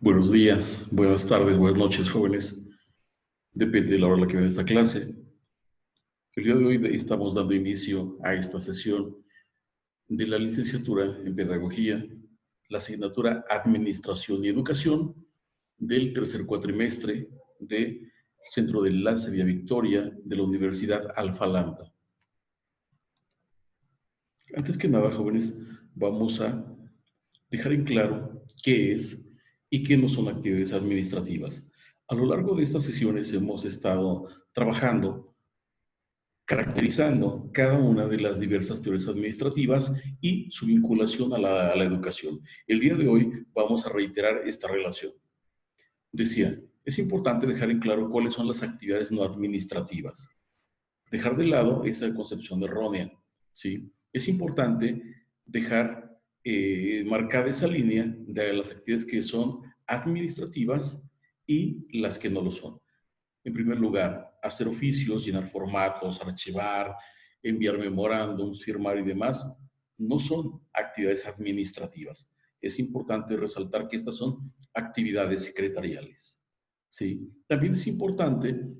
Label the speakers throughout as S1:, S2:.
S1: Buenos días, buenas tardes, buenas noches, jóvenes. Depende de la hora en la que vean esta clase. El día de hoy estamos dando inicio a esta sesión de la licenciatura en Pedagogía, la asignatura Administración y Educación del tercer cuatrimestre del Centro de Enlace Vía Victoria de la Universidad Alfa Lambda. Antes que nada, jóvenes, vamos a dejar en claro qué es y qué no son actividades administrativas. A lo largo de estas sesiones hemos estado trabajando, caracterizando cada una de las diversas teorías administrativas y su vinculación a la educación. El día de hoy vamos a reiterar esta relación. Decía, es importante dejar en claro cuáles son las actividades no administrativas. Dejar de lado esa concepción errónea, ¿sí? Es importante dejar marcada esa línea de las actividades que son administrativas y las que no lo son. En primer lugar, hacer oficios, llenar formatos, archivar, enviar memorándums, firmar y demás, no son actividades administrativas. Es importante resaltar que estas son actividades secretariales, ¿sí? También es importante, en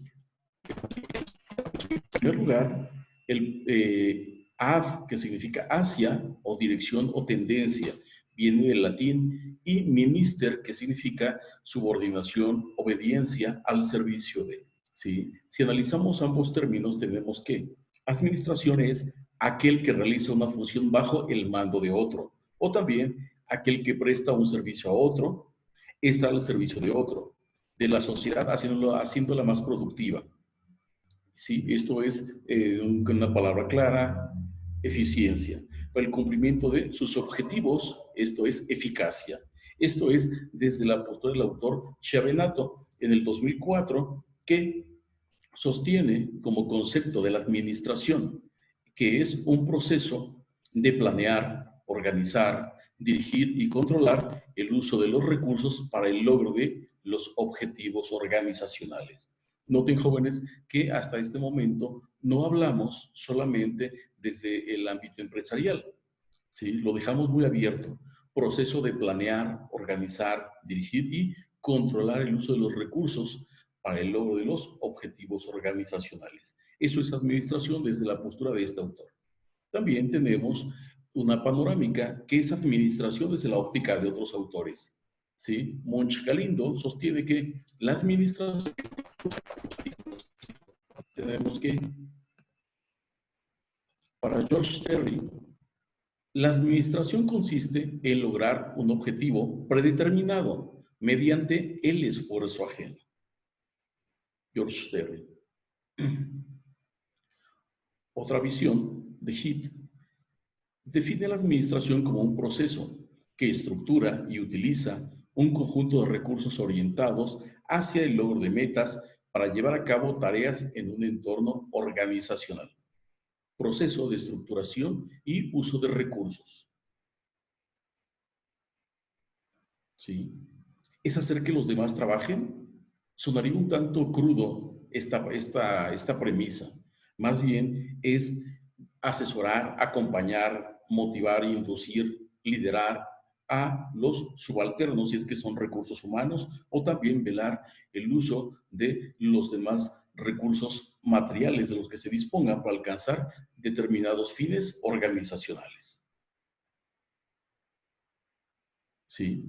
S1: primer lugar, el ad, que significa hacia, o dirección o tendencia, viene del latín, y minister, que significa subordinación, obediencia al servicio de. ¿Sí? Si analizamos ambos términos, tenemos que administración es aquel que realiza una función bajo el mando de otro, o también aquel que presta un servicio a otro, está al servicio de otro, de la sociedad, haciéndola más productiva. ¿Sí? Esto es una palabra clara, eficiencia. Para el cumplimiento de sus objetivos, esto es eficacia. Esto es desde la postura del autor Chiavenato en el 2004, que sostiene como concepto de la administración, que es un proceso de planear, organizar, dirigir y controlar el uso de los recursos para el logro de los objetivos organizacionales. Noten, jóvenes, que hasta este momento no hablamos solamente desde el ámbito empresarial, ¿sí? Lo dejamos muy abierto. Proceso de planear, organizar, dirigir y controlar el uso de los recursos para el logro de los objetivos organizacionales. Eso es administración desde la postura de este autor. También tenemos una panorámica que es administración desde la óptica de otros autores, ¿sí? Monch Galindo sostiene que la administración, tenemos que, para George Terry, la administración consiste en lograr un objetivo predeterminado mediante el esfuerzo ajeno. George Terry. Otra visión de Heath define la administración como un proceso que estructura y utiliza un conjunto de recursos orientados hacia el logro de metas para llevar a cabo tareas en un entorno organizacional. Proceso de estructuración y uso de recursos. ¿Sí? ¿Es hacer que los demás trabajen? Sonaría un tanto crudo esta premisa. Más bien es asesorar, acompañar, motivar, inducir, liderar a los subalternos, si es que son recursos humanos, o también velar el uso de los demás recursos materiales de los que se dispongan para alcanzar determinados fines organizacionales. ¿Sí?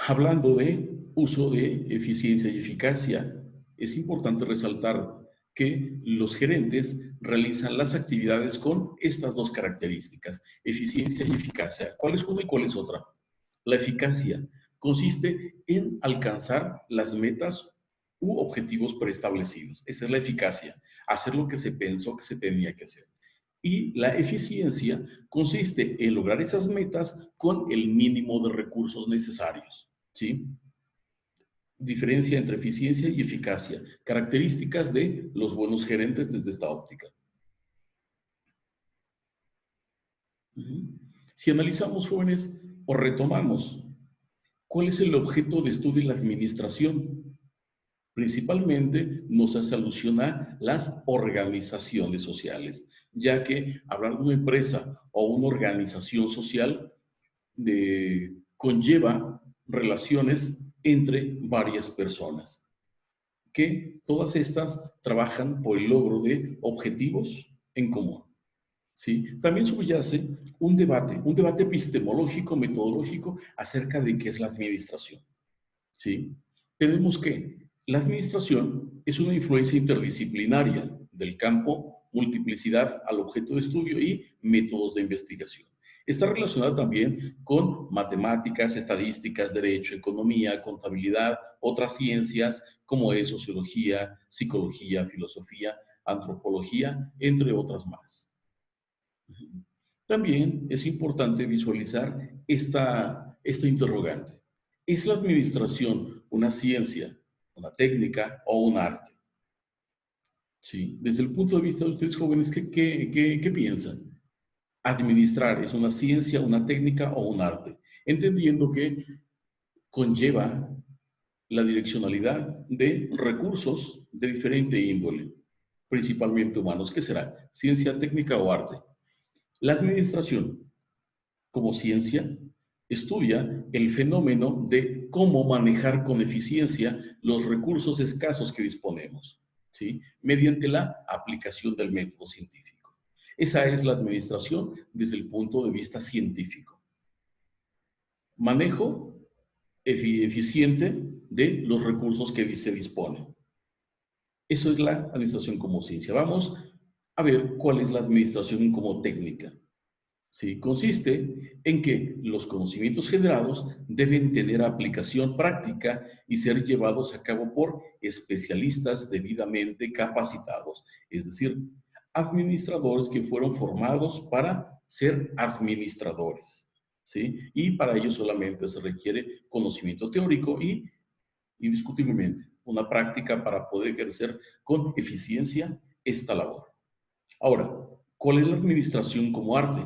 S1: Hablando de uso de eficiencia y eficacia, es importante resaltar que los gerentes realizan las actividades con estas dos características, eficiencia y eficacia. ¿Cuál es una y cuál es otra? La eficacia consiste en alcanzar las metas u objetivos preestablecidos. Esa es la eficacia, hacer lo que se pensó que se tenía que hacer. Y la eficiencia consiste en lograr esas metas con el mínimo de recursos necesarios, ¿sí? Diferencia entre eficiencia y eficacia, características de los buenos gerentes desde esta óptica. Si analizamos, jóvenes, o retomamos, ¿cuál es el objeto de estudio de la administración? Principalmente nos hace alusión a las organizaciones sociales, ya que hablar de una empresa o una organización social conlleva relaciones entre varias personas, que todas estas trabajan por el logro de objetivos en común. ¿Sí? También subyace un debate epistemológico, metodológico, acerca de qué es la administración. ¿Sí? Tenemos que la administración es una influencia interdisciplinaria del campo multiplicidad al objeto de estudio y métodos de investigación. Está relacionada también con matemáticas, estadísticas, derecho, economía, contabilidad, otras ciencias como es sociología, psicología, filosofía, antropología, entre otras más. También es importante visualizar esta interrogante. ¿Es la administración una ciencia, una técnica o un arte? ¿Sí? Desde el punto de vista de ustedes jóvenes, ¿qué piensan? ¿Administrar es una ciencia, una técnica o un arte? Entendiendo que conlleva la direccionalidad de recursos de diferente índole, principalmente humanos. ¿Qué será? ¿Ciencia, técnica o arte? La administración, como ciencia, estudia el fenómeno de cómo manejar con eficiencia los recursos escasos que disponemos, ¿sí? Mediante la aplicación del método científico. Esa es la administración desde el punto de vista científico. Manejo eficiente de los recursos que se disponen. Eso es la administración como ciencia. Vamos a ver cuál es la administración como técnica. ¿Sí? Consiste en que los conocimientos generados deben tener aplicación práctica y ser llevados a cabo por especialistas debidamente capacitados, es decir, administradores que fueron formados para ser administradores, ¿sí? Y para ello solamente se requiere conocimiento teórico y, indiscutiblemente, una práctica para poder ejercer con eficiencia esta labor. Ahora, ¿cuál es la administración como arte?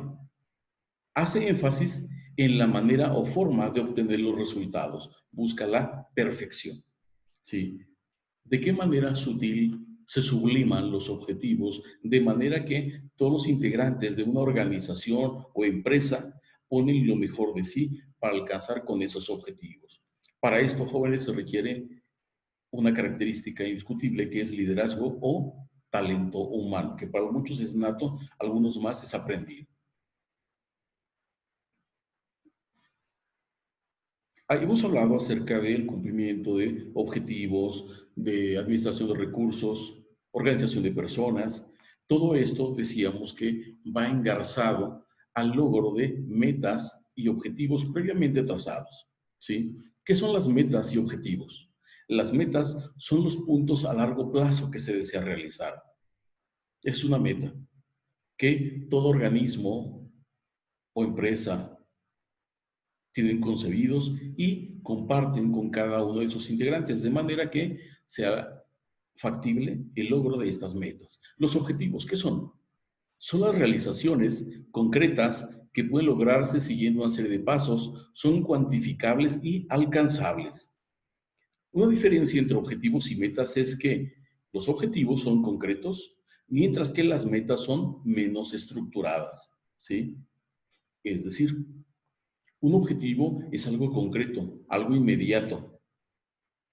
S1: Hace énfasis en la manera o forma de obtener los resultados. Busca la perfección. ¿Sí? ¿De qué manera sutil se subliman los objetivos de manera que todos los integrantes de una organización o empresa ponen lo mejor de sí para alcanzar con esos objetivos? Para esto, jóvenes, se requiere una característica indiscutible que es liderazgo o talento humano, que para muchos es nato, algunos más es aprendido. Hemos hablado acerca del cumplimiento de objetivos, de administración de recursos, organización de personas. Todo esto decíamos que va engarzado al logro de metas y objetivos previamente trazados. ¿Sí? ¿Qué son las metas y objetivos? Las metas son los puntos a largo plazo que se desea realizar. Es una meta que todo organismo o empresa tienen concebidos y comparten con cada uno de sus integrantes, de manera que sea factible el logro de estas metas. Los objetivos, ¿qué son? Son las realizaciones concretas que pueden lograrse siguiendo una serie de pasos, son cuantificables y alcanzables. Una diferencia entre objetivos y metas es que los objetivos son concretos, mientras que las metas son menos estructuradas, ¿sí? Es decir, un objetivo es algo concreto, algo inmediato,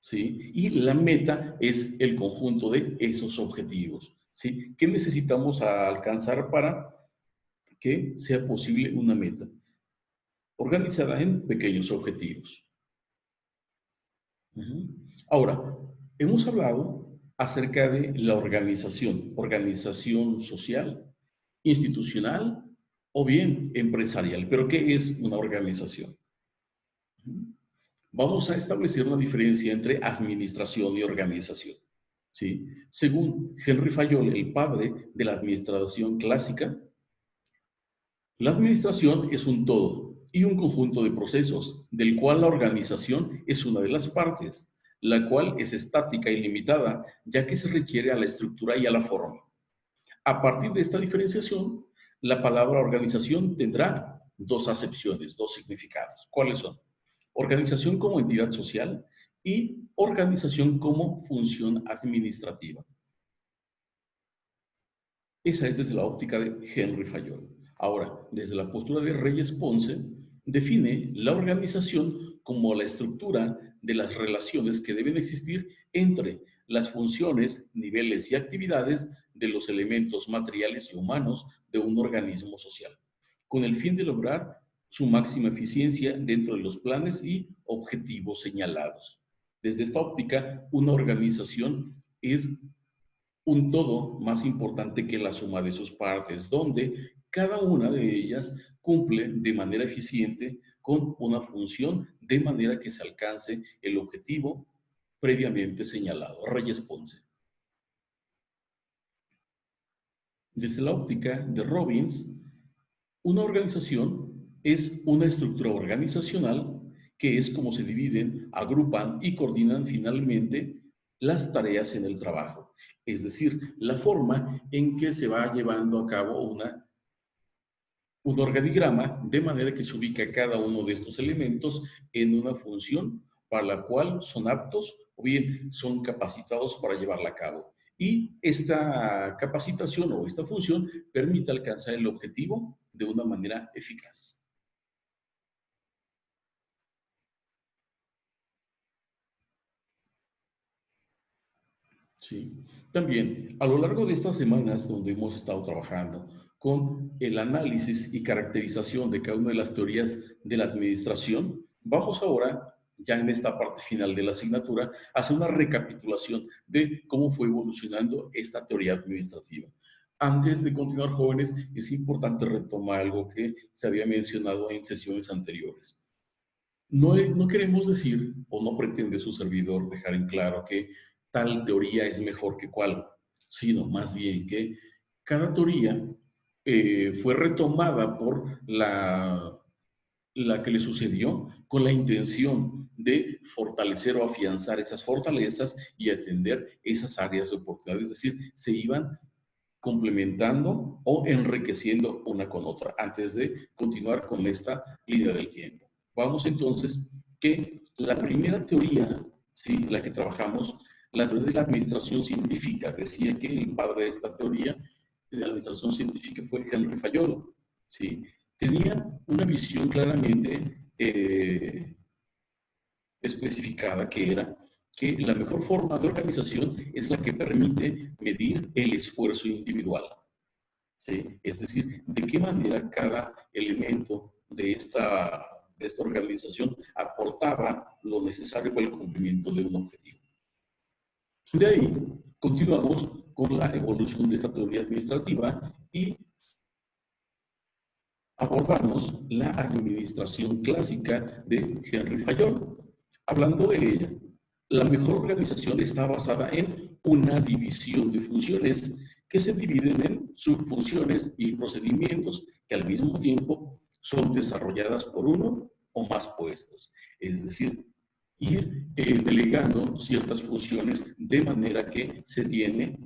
S1: ¿sí? Y la meta es el conjunto de esos objetivos, ¿sí? ¿Qué necesitamos alcanzar para que sea posible una meta? Organizada en pequeños objetivos. Ahora, hemos hablado acerca de la organización social, institucional o bien empresarial. ¿Pero qué es una organización? Vamos a establecer una diferencia entre administración y organización. ¿Sí? Según Henry Fayol, el padre de la administración clásica, la administración es un todo y un conjunto de procesos, del cual la organización es una de las partes, la cual es estática y limitada, ya que se requiere a la estructura y a la forma. A partir de esta diferenciación, la palabra organización tendrá dos acepciones, dos significados. ¿Cuáles son? Organización como entidad social y organización como función administrativa. Esa es desde la óptica de Henry Fayol. Ahora, desde la postura de Reyes Ponce, define la organización como la estructura de las relaciones que deben existir entre las funciones, niveles y actividades de los elementos materiales y humanos de un organismo social, con el fin de lograr su máxima eficiencia dentro de los planes y objetivos señalados. Desde esta óptica, una organización es un todo más importante que la suma de sus partes, donde cada una de ellas cumple de manera eficiente con una función de manera que se alcance el objetivo previamente señalado. Reyes Ponce. Desde la óptica de Robbins, una organización es una estructura organizacional que es como se dividen, agrupan y coordinan finalmente las tareas en el trabajo. Es decir, la forma en que se va llevando a cabo un organigrama de manera que se ubica cada uno de estos elementos en una función para la cual son aptos o bien son capacitados para llevarla a cabo. Y esta capacitación o esta función permite alcanzar el objetivo de una manera eficaz. Sí. También, a lo largo de estas semanas donde hemos estado trabajando con el análisis y caracterización de cada una de las teorías de la administración, vamos ahora, ya en esta parte final de la asignatura, a hacer una recapitulación de cómo fue evolucionando esta teoría administrativa. Antes de continuar, jóvenes, es importante retomar algo que se había mencionado en sesiones anteriores. No queremos decir, o no pretende su servidor dejar en claro que tal teoría es mejor que cual, sino más bien que cada teoría fue retomada por la que le sucedió con la intención de fortalecer o afianzar esas fortalezas y atender esas áreas de oportunidad. Es decir, se iban complementando o enriqueciendo una con otra antes de continuar con esta línea del tiempo. Vamos entonces que la primera teoría, ¿sí? La que trabajamos, la teoría de la administración científica, decía que el padre de esta teoría de la administración científica fue Henry Fayol, ¿sí? Tenía una visión claramente especificada que era que la mejor forma de organización es la que permite medir el esfuerzo individual. ¿Sí? Es decir, de qué manera cada elemento de esta organización aportaba lo necesario para el cumplimiento de un objetivo. De ahí, continuamos con la evolución de esta teoría administrativa y abordamos la administración clásica de Henry Fayol. Hablando de ella, la mejor organización está basada en una división de funciones que se dividen en subfunciones y procedimientos que al mismo tiempo son desarrolladas por uno o más puestos. Es decir, ir delegando ciertas funciones de manera que se tiene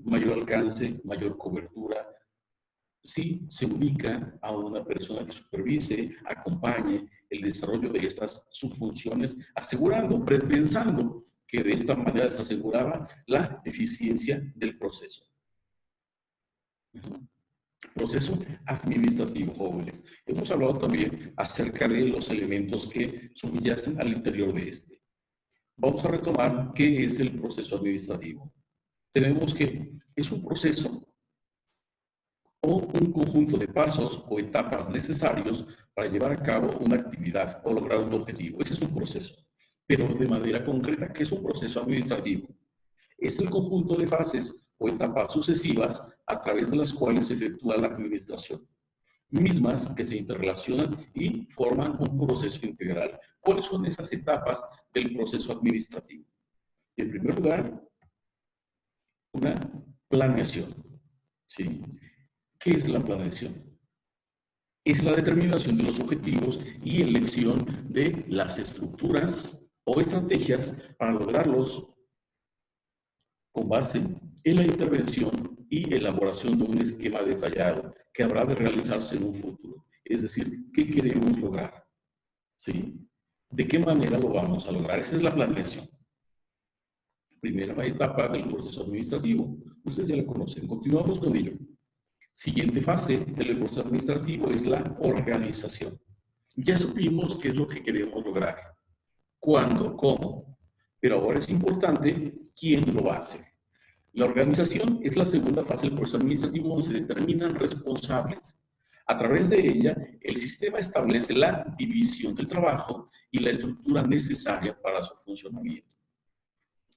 S1: mayor alcance, mayor cobertura, si se ubica a una persona que supervise, acompañe el desarrollo de estas subfunciones, asegurando, pensando que de esta manera se aseguraba la eficiencia del proceso. Proceso administrativo, jóvenes. Hemos hablado también acerca de los elementos que subyacen al interior de este. Vamos a retomar qué es el proceso administrativo. Tenemos que es un proceso o un conjunto de pasos o etapas necesarios para llevar a cabo una actividad o lograr un objetivo. Ese es un proceso. Pero de manera concreta, ¿qué es un proceso administrativo? Es el conjunto de fases o etapas sucesivas a través de las cuales se efectúa la administración, mismas que se interrelacionan y forman un proceso integral. ¿Cuáles son esas etapas del proceso administrativo? En primer lugar, una planeación. ¿Sí? ¿Qué es la planeación? Es la determinación de los objetivos y elección de las estructuras o estrategias para lograrlos con base en la intervención y elaboración de un esquema detallado que habrá de realizarse en un futuro. Es decir, ¿qué queremos lograr? ¿Sí? ¿De qué manera lo vamos a lograr? Esa es la planeación. Primera etapa del proceso administrativo. Ustedes ya la conocen. Continuamos con ello. Siguiente fase del proceso administrativo es la organización. Ya supimos qué es lo que queremos lograr, cuándo, cómo, pero ahora es importante quién lo va a hacer. La organización es la segunda fase del proceso administrativo donde se determinan responsables. A través de ella, el sistema establece la división del trabajo y la estructura necesaria para su funcionamiento.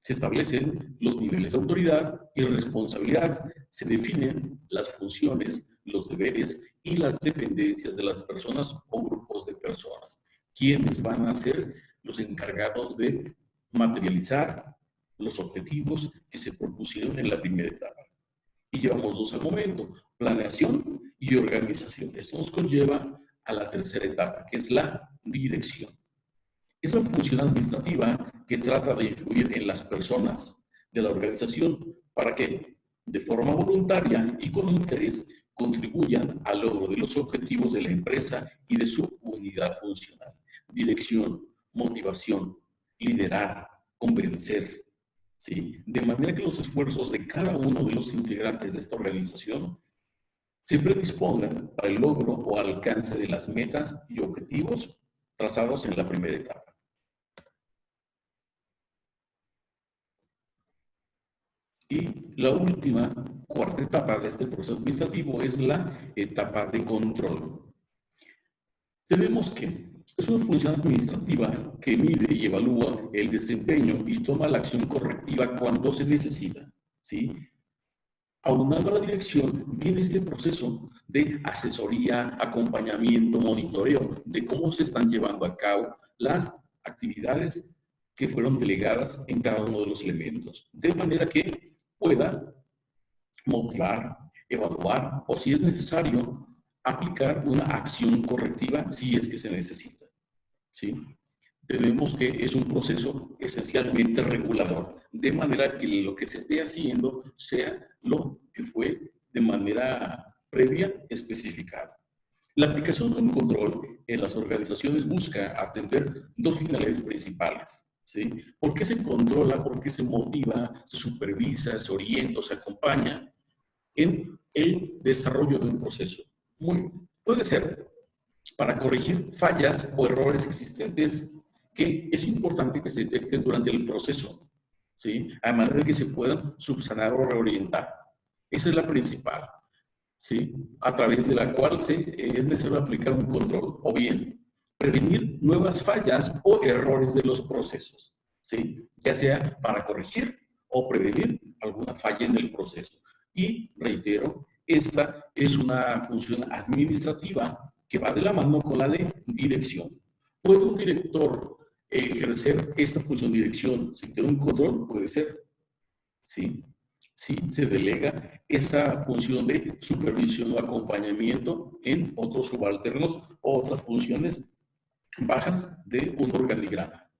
S1: Se establecen los niveles de autoridad y responsabilidad, se definen las funciones, los deberes y las dependencias de las personas o grupos de personas, quienes van a ser los encargados de materializar los objetivos que se propusieron en la primera etapa. Y llevamos dos al momento, planeación y organización. Esto nos conlleva a la tercera etapa, que es la dirección. Es una función administrativa que trata de influir en las personas de la organización para que, de forma voluntaria y con interés, contribuyan al logro de los objetivos de la empresa y de su unidad funcional. Dirección, motivación, liderar, convencer, ¿sí? De manera que los esfuerzos de cada uno de los integrantes de esta organización se predispongan para el logro o alcance de las metas y objetivos trazados en la primera etapa. Y la última, cuarta etapa de este proceso administrativo es la etapa de control. Tenemos que es una función administrativa que mide y evalúa el desempeño y toma la acción correctiva cuando se necesita, ¿sí? Aunado a la dirección, viene este proceso de asesoría, acompañamiento, monitoreo de cómo se están llevando a cabo las actividades que fueron delegadas en cada uno de los elementos, de manera que pueda motivar, evaluar o, si es necesario, aplicar una acción correctiva si es que se necesita, ¿sí? Tenemos que es un proceso esencialmente regulador, de manera que lo que se esté haciendo sea lo que fue de manera previa especificado. La aplicación de un control en las organizaciones busca atender dos finalidades principales, ¿sí? ¿Por qué se controla? ¿Por qué se motiva? ¿Se supervisa? ¿Se orienta? ¿Se acompaña en el desarrollo de un proceso? Puede ser para corregir fallas o errores existentes que es importante que se detecten durante el proceso, ¿sí? A manera que se puedan subsanar o reorientar. Esa es la principal, ¿sí? A través de la cual es necesario aplicar un control, o bien prevenir nuevas fallas o errores de los procesos, ¿sí? Ya sea para corregir o prevenir alguna falla en el proceso. Y reitero, esta es una función administrativa que va de la mano con la de dirección. ¿Puede un director ejercer esta función de dirección sin tener un control? Puede ser, ¿sí? Sí, se delega esa función de supervisión o acompañamiento en otros subalternos o otras funciones bajas de un organigrama.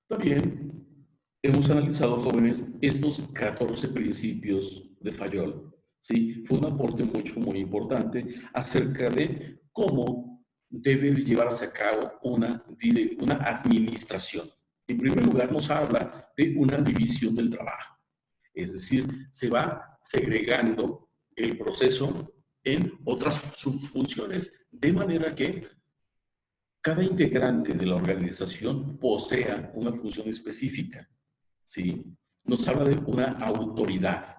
S1: También hemos analizado, jóvenes, estos 14 principios de Fayol. ¿Sí? Fue un aporte muy importante acerca de cómo debe llevarse a cabo una administración. En primer lugar, nos habla de una división del trabajo. Es decir, se va segregando el proceso en otras subfunciones, de manera que cada integrante de la organización posea una función específica, ¿sí? Nos habla de una autoridad,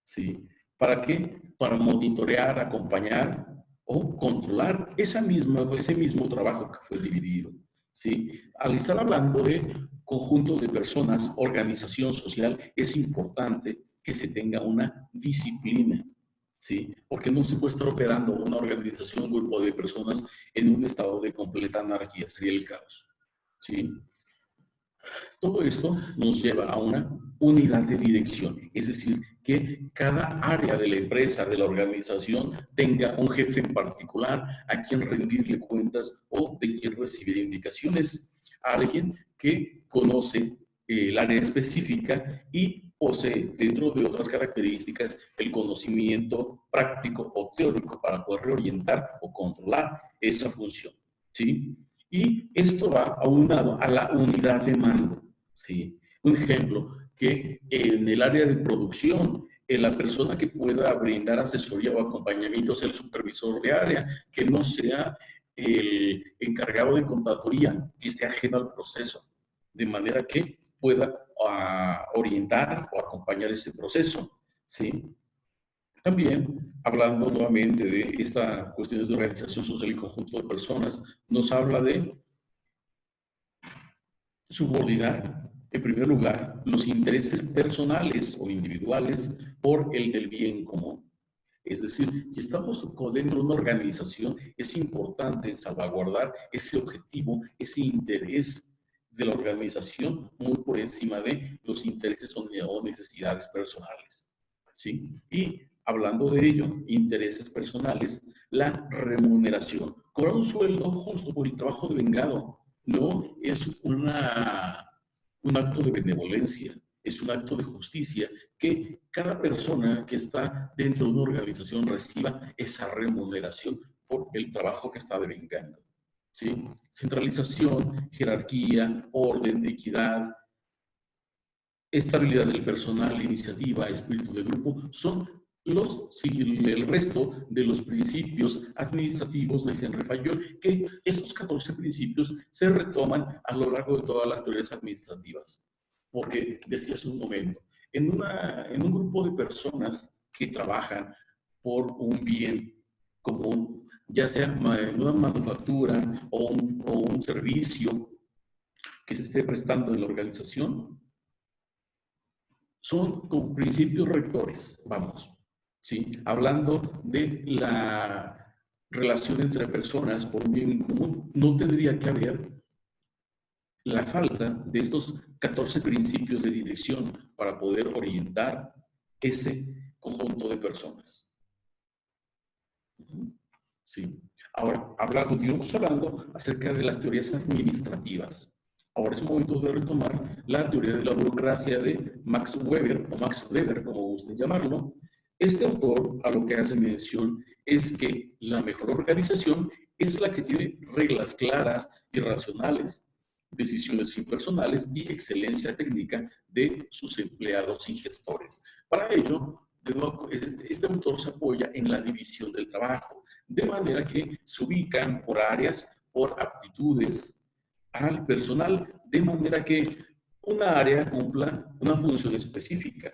S1: ¿sí? ¿Para qué? Para monitorear, acompañar o controlar ese mismo trabajo que fue dividido, ¿sí? Al estar hablando de conjuntos de personas, organización social, es importante que se tenga una disciplina, ¿sí? Porque no se puede estar operando una organización, un grupo de personas en un estado de completa anarquía, sería el caos, ¿sí? Todo esto nos lleva a una unidad de dirección, es decir, que cada área de la empresa, de la organización, tenga un jefe en particular a quien rendirle cuentas o de quien recibir indicaciones, a alguien que conoce el área específica y posee, dentro de otras características, el conocimiento práctico o teórico para poder reorientar o controlar esa función, ¿sí? Y esto va aunado a la unidad de mando, ¿sí? Un ejemplo, que en el área de producción la persona que pueda brindar asesoría o acompañamiento sea el supervisor de área, que no sea el encargado de contaduría, que esté ajeno al proceso, de manera que pueda orientar o acompañar ese proceso, ¿sí? También, hablando nuevamente de estas cuestiones de organización social y conjunto de personas, nos habla de subordinar, en primer lugar, los intereses personales o individuales por el del bien común. Es decir, si estamos dentro de una organización, es importante salvaguardar ese objetivo, ese interés de la organización muy por encima de los intereses o necesidades personales, ¿sí? Y hablando de ello, intereses personales, la remuneración. Cobrar un sueldo justo por el trabajo devengado no es un acto de benevolencia, es un acto de justicia que cada persona que está dentro de una organización reciba esa remuneración por el trabajo que está devengando, ¿sí? Centralización, jerarquía, orden, equidad, estabilidad del personal, iniciativa, espíritu de grupo, son el resto de los principios administrativos de Henry Fayol, que esos 14 principios se retoman a lo largo de todas las teorías administrativas. Porque, decía hace un momento, en un grupo de personas que trabajan por un bien común, ya sea en una manufactura o un servicio que se esté prestando en la organización, son como principios rectores, vamos, ¿sí? Hablando de la relación entre personas por un bien común, no tendría que haber la falta de estos 14 principios de dirección para poder orientar ese conjunto de personas. Sí. Ahora continuamos hablando acerca de las teorías administrativas. Ahora es momento de retomar la teoría de la burocracia de Max Weber, o Max Weber, como gusten llamarlo. Este autor a lo que hace mención es que la mejor organización es la que tiene reglas claras y racionales, decisiones impersonales y excelencia técnica de sus empleados y gestores. Para ello, este autor se apoya en la división del trabajo, de manera que se ubican por áreas, por aptitudes al personal, de manera que una área cumpla una función específica.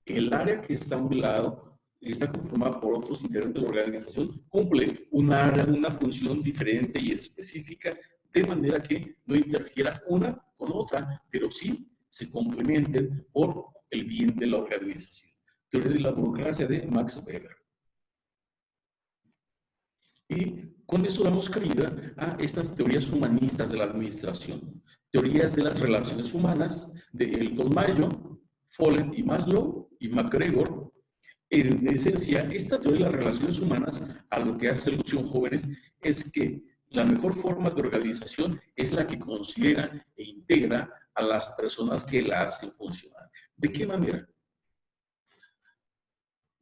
S1: El área que está a un lado está conformada por otros integrantes de la organización, cumple una función diferente y específica, de manera que no interfiera una con otra, pero sí se complementen por el bien de la organización. Teoría de la burocracia de Max Weber. Y con eso damos cabida a estas teorías humanistas de la administración. Teorías de las relaciones humanas de Elton Mayo, Follett y Maslow y MacGregor. En esencia, esta teoría de las relaciones humanas a lo que hace alusión, jóvenes, es que la mejor forma de organización es la que considera e integra a las personas que la hacen funcionar. ¿De qué manera?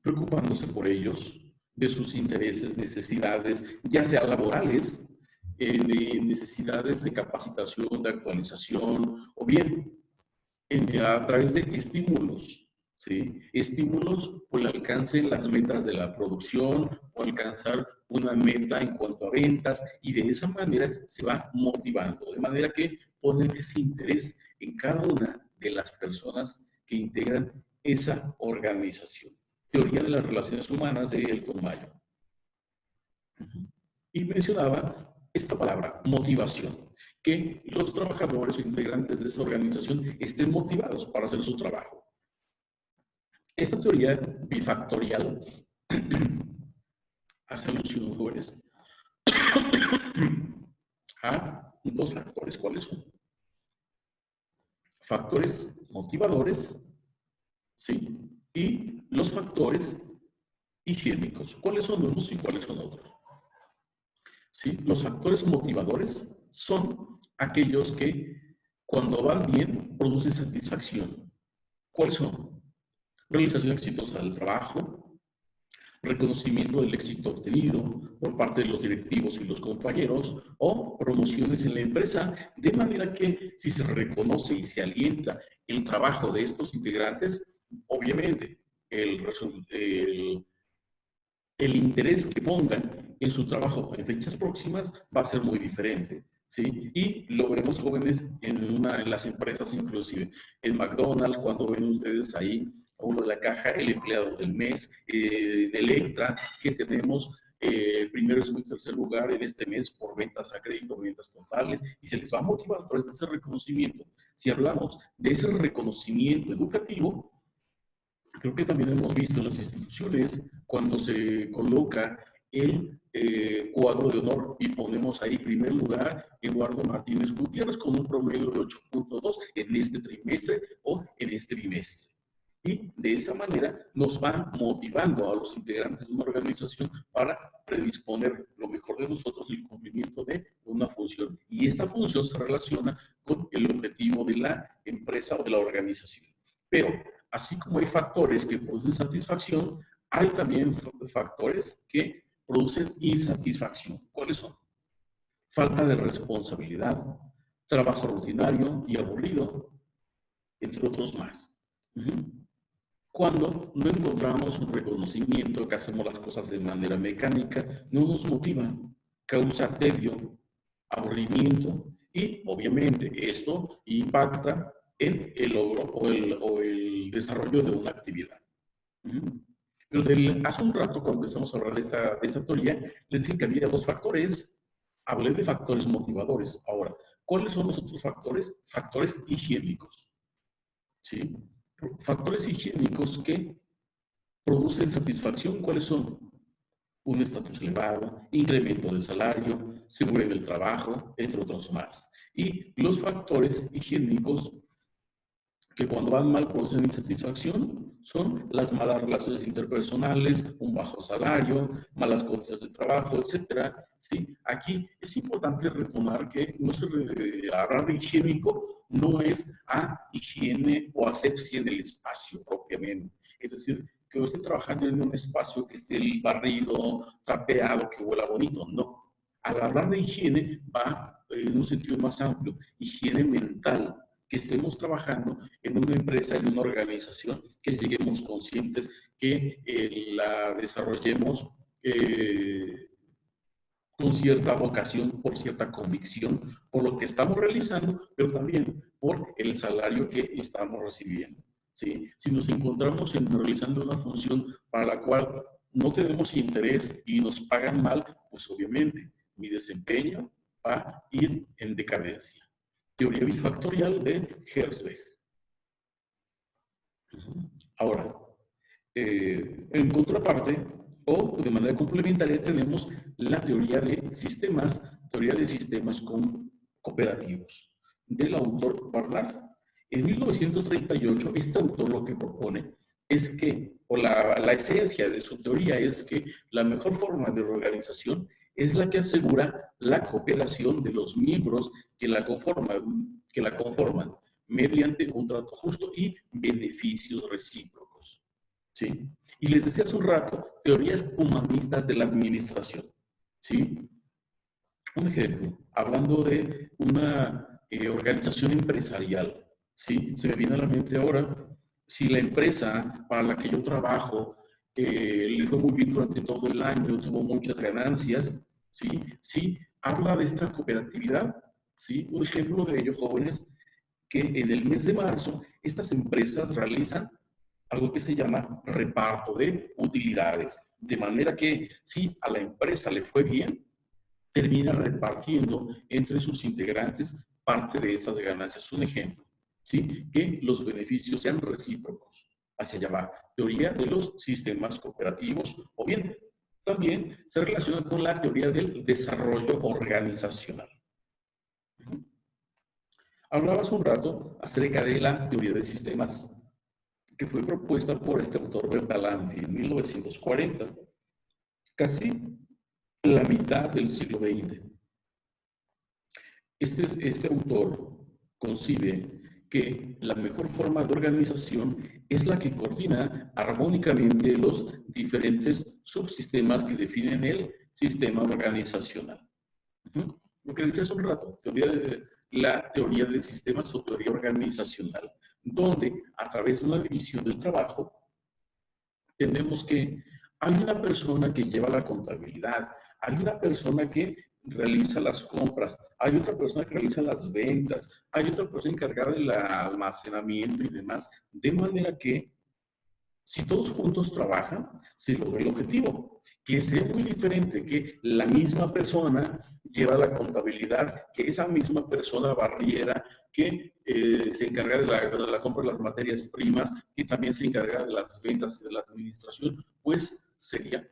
S1: Preocupándose por ellos, de sus intereses, necesidades, ya sea laborales, de necesidades de capacitación, de actualización, o bien a través de estímulos, ¿sí? Estímulos por el alcance de las metas de la producción o alcanzar una meta en cuanto a ventas, y de esa manera se va motivando, de manera que ponen ese interés en cada una de las personas que integran esa organización. Teoría de las relaciones humanas de Elton Mayo. Y mencionaba esta palabra, motivación, que los trabajadores o integrantes de esa organización estén motivados para hacer su trabajo. Esta teoría bifactorial hace alusión, jóvenes, a dos factores. ¿Cuáles son? Factores motivadores, ¿sí? Y los factores higiénicos. ¿Cuáles son unos y cuáles son otros? ¿Sí? Los factores motivadores son aquellos que, cuando van bien, producen satisfacción. ¿Cuáles son? Realización exitosa del trabajo, reconocimiento del éxito obtenido por parte de los directivos y los compañeros, o promociones en la empresa, de manera que si se reconoce y se alienta el trabajo de estos integrantes, obviamente el interés que pongan en su trabajo en fechas próximas va a ser muy diferente, ¿sí? Y lo vemos, jóvenes, en las empresas, inclusive en McDonald's, cuando ven ustedes ahí a uno de la caja, el empleado del mes, de Electra, que tenemos el primero, segundo y tercer lugar en este mes por ventas a crédito, ventas totales, y se les va a motivar a través de ese reconocimiento. Si hablamos de ese reconocimiento educativo, creo que también hemos visto en las instituciones cuando se coloca el cuadro de honor y ponemos ahí primer lugar Eduardo Martínez Gutiérrez con un promedio de 8.2 en este trimestre o en este bimestre. Y de esa manera nos van motivando a los integrantes de una organización para predisponer lo mejor de nosotros y el cumplimiento de una función. Y esta función se relaciona con el objetivo de la empresa o de la organización. Pero así como hay factores que producen satisfacción, hay también factores que producen insatisfacción. ¿Cuáles son? Falta de responsabilidad, trabajo rutinario y aburrido, entre otros más. Cuando no encontramos un reconocimiento, que hacemos las cosas de manera mecánica, no nos motiva, causa tedio, aburrimiento y obviamente esto impacta en el logro o el desarrollo de una actividad. Pero hace un rato, cuando empezamos a hablar de esta teoría, les dije que había dos factores. Hablé de factores motivadores. Ahora, ¿cuáles son los otros factores? Factores higiénicos. ¿Sí? Factores higiénicos que producen satisfacción, ¿cuáles son? Un estatus elevado, incremento del salario, seguridad del trabajo, entre otros más. Y los factores higiénicos que cuando van mal producen insatisfacción son las malas relaciones interpersonales, un bajo salario, malas condiciones de trabajo, etc. ¿Sí? Aquí es importante retomar que no se hablar de higiénico no es a higiene o asepsia del espacio propiamente. Es decir, que yo esté trabajando en un espacio que esté barrido, trapeado, que huela bonito. No. Al hablar de higiene va en un sentido más amplio, higiene mental, que estemos trabajando en una empresa, en una organización, que lleguemos conscientes, que la desarrollemos con cierta vocación, por cierta convicción, por lo que estamos realizando, pero también por el salario que estamos recibiendo. ¿Sí? Si nos encontramos realizando una función para la cual no tenemos interés y nos pagan mal, pues obviamente mi desempeño va a ir en decadencia. Teoría bifactorial de Herzberg. Ahora, en contraparte, o de manera complementaria, tenemos la teoría de sistemas cooperativos, del autor Barnard. En 1938, este autor lo que propone es que, o la esencia de su teoría es que la mejor forma de organización es la que asegura la cooperación de los miembros que la conforman mediante un trato justo y beneficios recíprocos. ¿Sí? Y les decía hace un rato, teorías humanistas de la administración. ¿Sí? Un ejemplo, hablando de una organización empresarial. ¿Sí? Se me viene a la mente ahora, si la empresa para la que yo trabajo le fue muy bien durante todo el año, tuvo muchas ganancias, ¿sí? Sí, habla de esta cooperatividad, ¿sí? Un ejemplo de ello, jóvenes, que en el mes de marzo estas empresas realizan algo que se llama reparto de utilidades, de manera que si a la empresa le fue bien, termina repartiendo entre sus integrantes parte de esas ganancias. Un ejemplo, ¿sí? Que los beneficios sean recíprocos. Hacia allá va. Teoría de los sistemas cooperativos, o bien también se relaciona con la teoría del desarrollo organizacional. Hablaba hace un rato acerca de la teoría de sistemas, que fue propuesta por este autor Bertalanffy en 1940, casi la mitad del siglo XX. Este autor concibe que la mejor forma de organización es la que coordina armónicamente los diferentes subsistemas que definen el sistema organizacional. Lo que decía hace un rato, la teoría de sistemas o teoría organizacional, donde a través de una división del trabajo tenemos que hay una persona que lleva la contabilidad, hay una persona que realiza las compras, hay otra persona que realiza las ventas, hay otra persona encargada del almacenamiento y demás, de manera que si todos juntos trabajan, se logra el objetivo, que sería muy diferente que la misma persona lleva la contabilidad, que esa misma persona barriera, que se encarga de la compra de las materias primas, que también se encarga de las ventas y de la administración, pues sería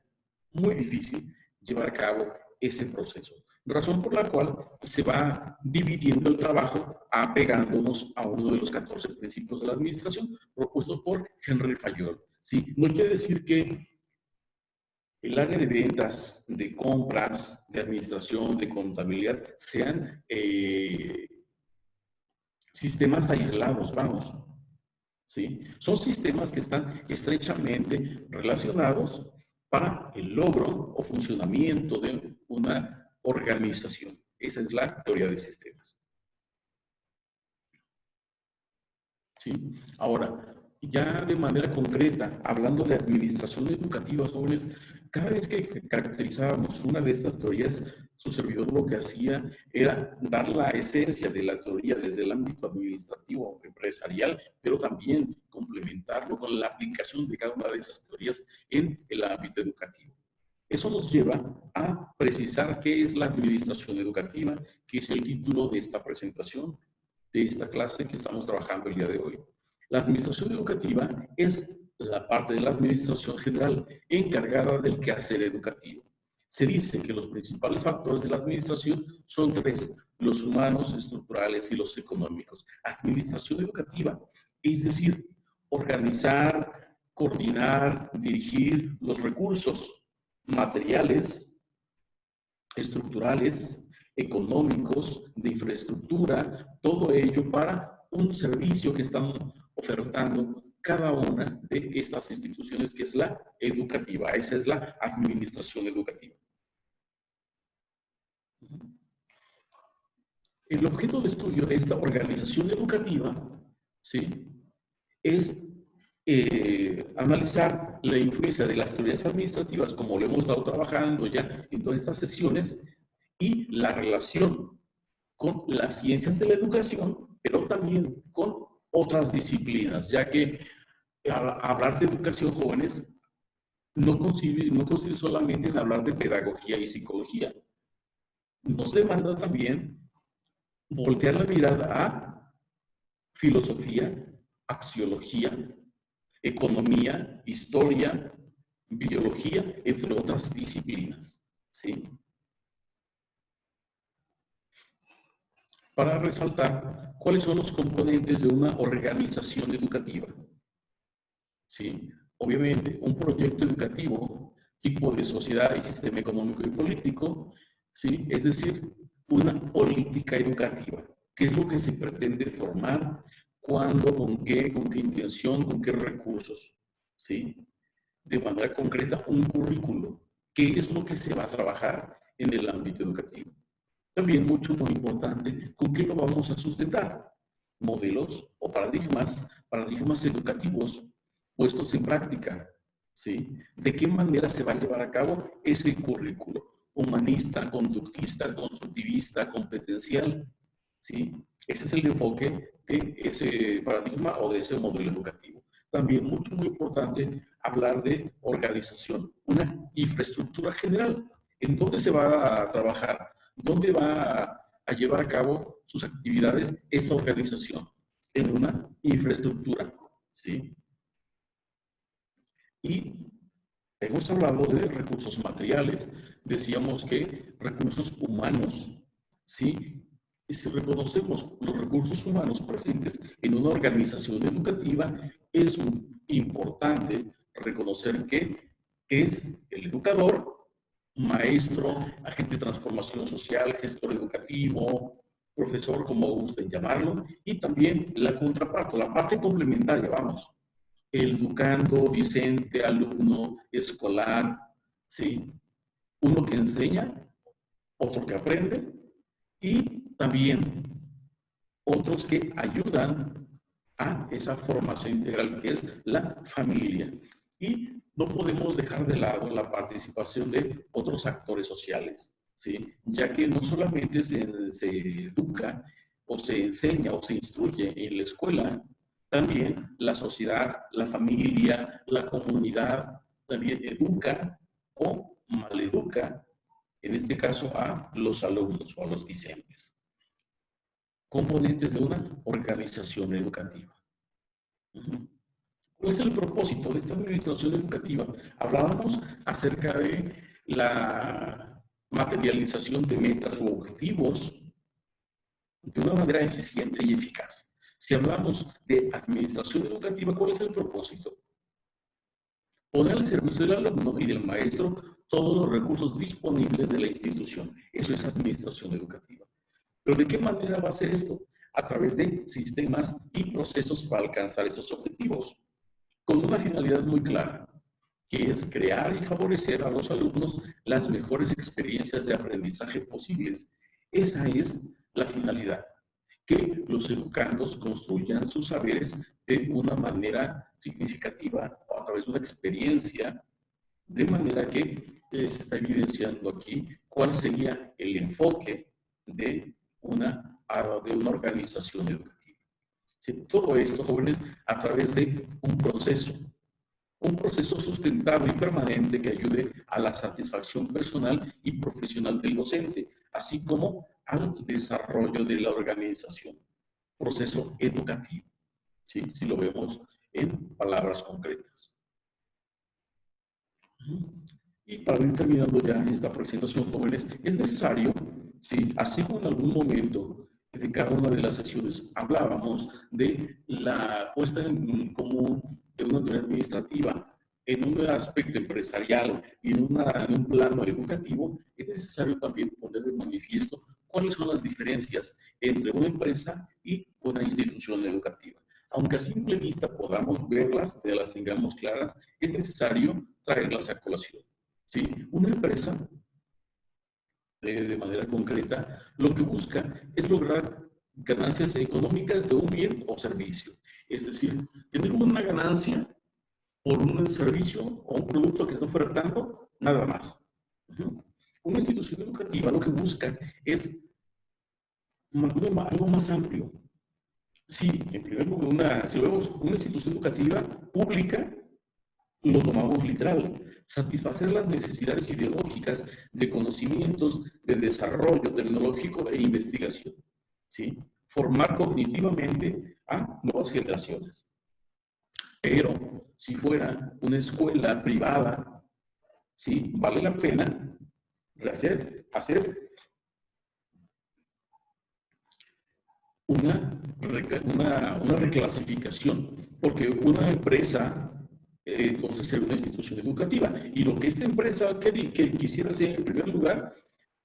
S1: muy difícil llevar a cabo ese proceso. Razón por la cual se va dividiendo el trabajo apegándonos a uno de los 14 principios de la administración propuestos por Henry Fayol. ¿Sí? No quiere decir que el área de ventas, de compras, de administración, de contabilidad sean sistemas aislados, vamos. ¿Sí? Son sistemas que están estrechamente relacionados para el logro o funcionamiento de una organización. Esa es la teoría de sistemas. ¿Sí? Ahora, ya de manera concreta, hablando de administración educativa, jóvenes, cada vez que caracterizábamos una de estas teorías, su servidor lo que hacía era dar la esencia de la teoría desde el ámbito administrativo, empresarial, pero también complementarlo con la aplicación de cada una de esas teorías en el ámbito educativo. Eso nos lleva a precisar qué es la administración educativa, que es el título de esta presentación, de esta clase que estamos trabajando el día de hoy. La administración educativa es la parte de la administración general encargada del quehacer educativo. Se dice que los principales factores de la administración son tres: los humanos, estructurales y los económicos. Administración educativa, es decir, organizar, coordinar, dirigir los recursos materiales, estructurales, económicos, de infraestructura, todo ello para un servicio que están ofertando cada una de estas instituciones, que es la educativa. Esa es la administración educativa. El objeto de estudio de esta organización educativa, ¿sí?, es analizar la influencia de las teorías administrativas, como lo hemos estado trabajando ya en todas estas sesiones, y la relación con las ciencias de la educación, pero también con otras disciplinas, ya que hablar de educación, jóvenes, no consiste solamente en hablar de pedagogía y psicología. Nos demanda también voltear la mirada a filosofía, axiología, economía, historia, biología, entre otras disciplinas, ¿sí?, para resaltar cuáles son los componentes de una organización educativa. ¿Sí? Obviamente, un proyecto educativo, tipo de sociedad y sistema económico y político, ¿sí?, es decir, una política educativa. ¿Qué es lo que se pretende formar? ¿Cuándo? ¿Con qué intención? ¿Con qué recursos? ¿Sí? De manera concreta, un currículo. ¿Qué es lo que se va a trabajar en el ámbito educativo? También mucho, muy importante, ¿con qué lo vamos a sustentar? Modelos o paradigmas educativos puestos en práctica, ¿sí? ¿De qué manera se va a llevar a cabo ese currículo? Humanista, conductista, constructivista, competencial, ¿sí? Ese es el enfoque de ese paradigma o de ese modelo educativo. También mucho, muy importante hablar de organización, una infraestructura general. ¿En dónde se va a trabajar? ¿Dónde va a llevar a cabo sus actividades esta organización? En una infraestructura, ¿sí? Y hemos hablado de recursos materiales, decíamos que recursos humanos, ¿sí? Y si reconocemos los recursos humanos presentes en una organización educativa, es importante reconocer que es el educador, maestro, agente de transformación social, gestor educativo, profesor, como gusten llamarlo, y también la contraparte, la parte complementaria, vamos, el educando, docente, alumno, escolar, ¿sí? Uno que enseña, otro que aprende, y también otros que ayudan a esa formación integral que es la familia. Y no podemos dejar de lado la participación de otros actores sociales, ¿sí? Ya que no solamente se educa o se enseña o se instruye en la escuela, también la sociedad, la familia, la comunidad también educa o maleduca, en este caso a los alumnos o a los discentes, componentes de una organización educativa. ¿Cuál es el propósito de esta administración educativa? Hablábamos acerca de la materialización de metas u objetivos de una manera eficiente y eficaz. Si hablamos de administración educativa, ¿cuál es el propósito? Poner al servicio del alumno y del maestro todos los recursos disponibles de la institución. Eso es administración educativa. ¿Pero de qué manera va a ser esto? A través de sistemas y procesos para alcanzar esos objetivos, con una finalidad muy clara, que es crear y favorecer a los alumnos las mejores experiencias de aprendizaje posibles. Esa es la finalidad, que los educandos construyan sus saberes de una manera significativa o a través de una experiencia, de manera que se está evidenciando aquí cuál sería el enfoque de una organización educativa. ¿Sí? Todo esto, jóvenes, a través de un proceso sustentable y permanente que ayude a la satisfacción personal y profesional del docente, así como al desarrollo de la organización. Proceso educativo, ¿sí? Si lo vemos en palabras concretas. Y para ir terminando ya esta presentación, jóvenes, es necesario, ¿sí? Así como en algún momento de cada una de las sesiones hablábamos de la puesta en común de una autoridad administrativa en un aspecto empresarial y en un plano educativo, es necesario también poner de manifiesto cuáles son las diferencias entre una empresa y una institución educativa. Aunque a simple vista podamos verlas, ya las tengamos claras, es necesario traerlas a colación. ¿Sí? Una empresa, de manera concreta, lo que busca es lograr ganancias económicas de un bien o servicio. Es decir, tener una ganancia por un servicio o un producto que está ofertando, nada más. Una institución educativa lo que busca es algo más amplio. Sí, en primer lugar, si vemos una institución educativa pública, lo tomamos literal, satisfacer las necesidades ideológicas de conocimientos, de desarrollo tecnológico e investigación, ¿sí? Formar cognitivamente a nuevas generaciones. Pero si fuera una escuela privada, ¿sí? Vale la pena hacer una reclasificación, porque una empresa entonces ser una institución educativa. Y lo que esta empresa que quisiera hacer en primer lugar,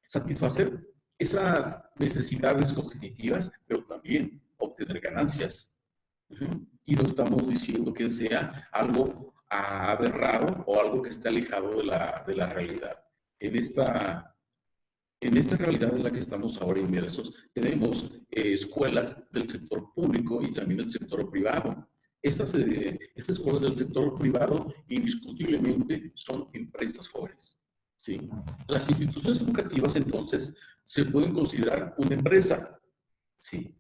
S1: satisfacer esas necesidades cognitivas, pero también obtener ganancias. Y no estamos diciendo que sea algo aberrado o algo que esté alejado de la realidad. En esta realidad en la que estamos ahora inmersos, tenemos escuelas del sector público y también del sector privado. Estas escuelas del sector privado indiscutiblemente son empresas jóvenes. ¿Sí? Las instituciones educativas entonces se pueden considerar una empresa, ¿sí?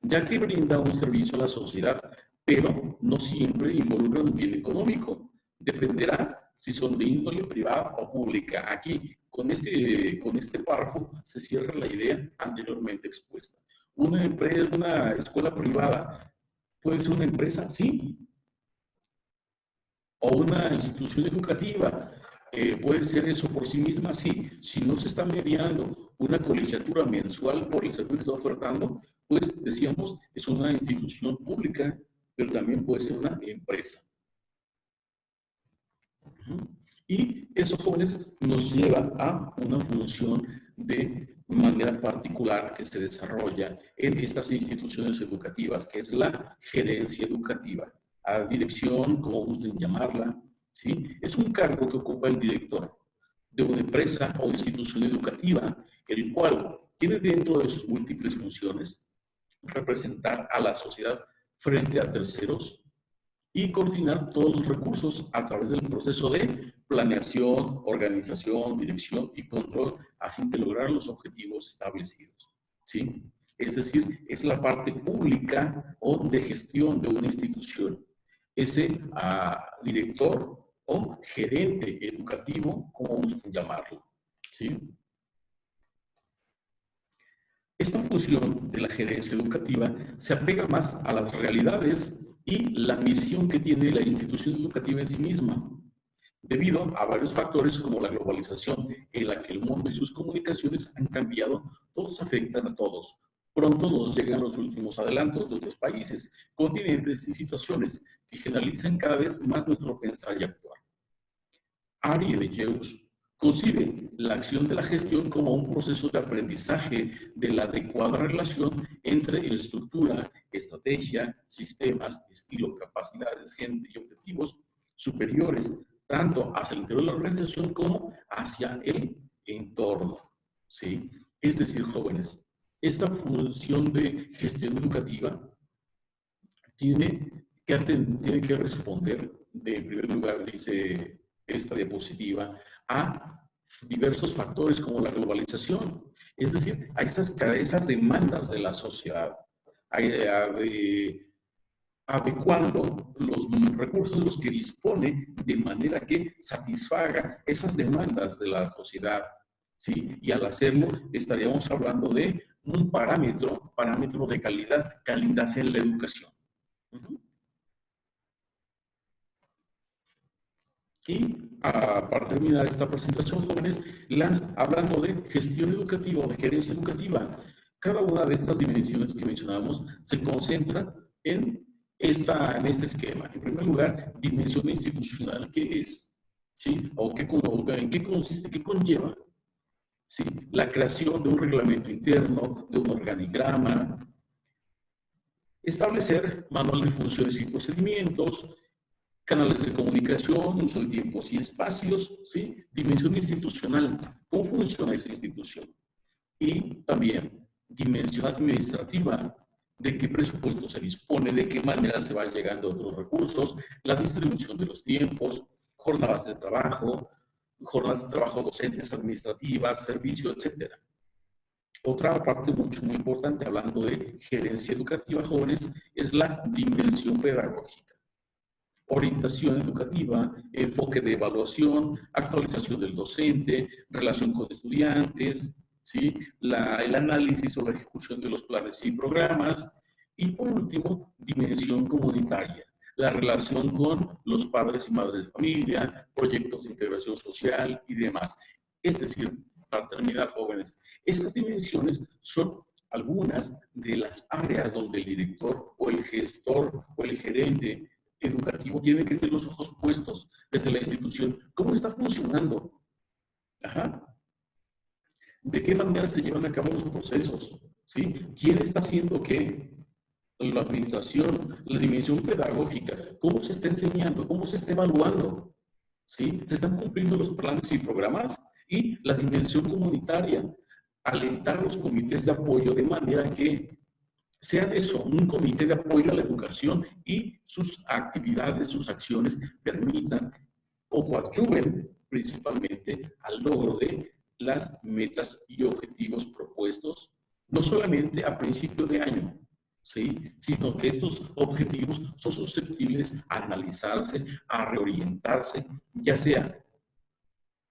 S1: Ya que brinda un servicio a la sociedad, pero no siempre involucra un bien económico. Dependerá si son de índole privada o pública. Aquí, con este párrafo, se cierra la idea anteriormente expuesta. Una escuela privada puede ser una empresa, sí, o una institución educativa. Puede ser eso por sí misma, sí. Si no se está mediando una colegiatura mensual por el servicio que está ofertando, pues decíamos, es una institución pública, pero también puede ser una empresa. Y eso, jóvenes, nos lleva a una función de manera particular que se desarrolla en estas instituciones educativas, que es la gerencia educativa, a dirección, como gusten llamarla, ¿sí? Es un cargo que ocupa el director de una empresa o institución educativa, el cual tiene dentro de sus múltiples funciones representar a la sociedad frente a terceros y coordinar todos los recursos a través del proceso de planeación, organización, dirección y control a fin de lograr los objetivos establecidos, ¿sí? Es decir, es la parte pública o de gestión de una institución. Ese director o gerente educativo, como gusten llamarlo, ¿sí? Esta función de la gerencia educativa se apega más a las realidades y la misión que tiene la institución educativa en sí misma, debido a varios factores como la globalización en la que el mundo y sus comunicaciones han cambiado. Todos afectan a todos. Pronto nos llegan los últimos adelantos de otros países, continentes y situaciones que generalizan cada vez más nuestro pensar y actuar. Ari de Jeux concibe la acción de la gestión como un proceso de aprendizaje de la adecuada relación entre estructura, estrategia, sistemas, estilo, capacidades, gente y objetivos superiores, tanto hacia el interior de la organización como hacia el entorno, ¿sí? Es decir, jóvenes, esta función de gestión educativa tiene que responder, en primer lugar, dice esta diapositiva, a diversos factores como la globalización, es decir, a esas demandas de la sociedad, adecuando los recursos de los que dispone de manera que satisfaga esas demandas de la sociedad, ¿sí? Y al hacerlo estaríamos hablando de un parámetro de calidad en la educación. Y para terminar esta presentación, jóvenes, hablando de gestión educativa o de gerencia educativa, cada una de estas dimensiones que mencionamos se concentra en este esquema. En primer lugar, dimensión institucional, ¿qué es? ¿Sí? ¿O en qué consiste, qué conlleva? ¿Sí? La creación de un reglamento interno, de un organigrama, establecer manual de funciones y procedimientos, canales de comunicación, uso de tiempos y espacios, ¿sí? Dimensión institucional, cómo funciona esa institución. Y también dimensión administrativa, de qué presupuesto se dispone, de qué manera se van llegando a otros recursos, la distribución de los tiempos, jornadas de trabajo docentes, administrativas, servicio, etc. Otra parte muy importante, hablando de gerencia educativa, jóvenes, es la dimensión pedagógica. Orientación educativa, enfoque de evaluación, actualización del docente, relación con estudiantes, ¿sí? El análisis o la ejecución de los planes y programas. Y por último, dimensión comunitaria, la relación con los padres y madres de familia, proyectos de integración social y demás. Es decir, para terminar, jóvenes, estas dimensiones son algunas de las áreas donde el director o el gestor o el gerente educativo tiene que tener los ojos puestos desde la institución. ¿Cómo está funcionando? Ajá. ¿De qué manera se llevan a cabo los procesos? ¿Sí? ¿Quién está haciendo qué? La administración, la dimensión pedagógica, ¿cómo se está enseñando? ¿Cómo se está evaluando? ¿Sí? ¿Se están cumpliendo los planes y programas? Y la dimensión comunitaria, alentar los comités de apoyo de manera que sea eso, un comité de apoyo a la educación y sus actividades, sus acciones permitan o coadyuven principalmente al logro de las metas y objetivos propuestos, no solamente a principio de año, ¿sí? Sino que estos objetivos son susceptibles a analizarse, a reorientarse, ya sea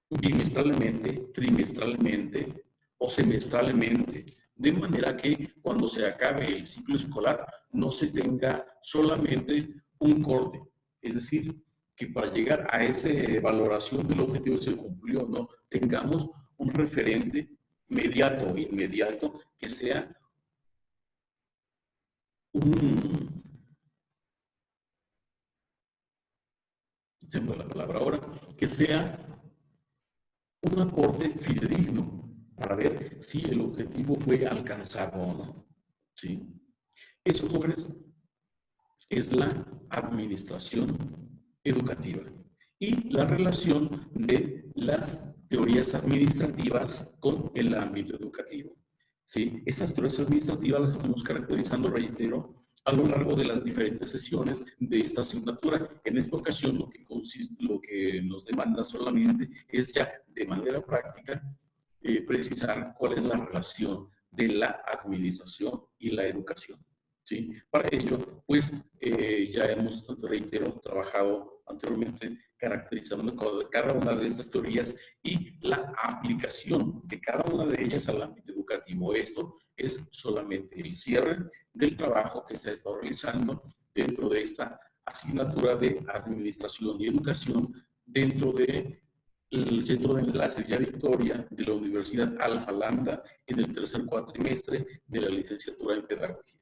S1: bimestralmente, trimestralmente o semestralmente, de manera que cuando se acabe el ciclo escolar no se tenga solamente un corte, es decir, que para llegar a esa valoración del objetivo se cumplió, no tengamos un referente inmediato, que sea se me fue la palabra ahora, que sea un aporte fidedigno para ver si el objetivo fue alcanzado o no. ¿Sí? Eso, jóvenes, es la administración educativa y la relación de las teorías administrativas con el ámbito educativo. ¿Sí? Estas teorías administrativas las estamos caracterizando, reitero, a lo largo de las diferentes sesiones de esta asignatura. En esta ocasión lo que nos demanda solamente es ya de manera práctica precisar cuál es la relación de la administración y la educación, ¿sí? Para ello, pues ya hemos, reitero, trabajado anteriormente caracterizando cada una de estas teorías y la aplicación de cada una de ellas al ámbito educativo. Esto es solamente el cierre del trabajo que se ha estado realizando dentro de esta asignatura de Administración y Educación dentro de el Centro de Enlace Villa Victoria de la Universidad Alfa Lambda en el tercer cuatrimestre de la licenciatura en Pedagogía.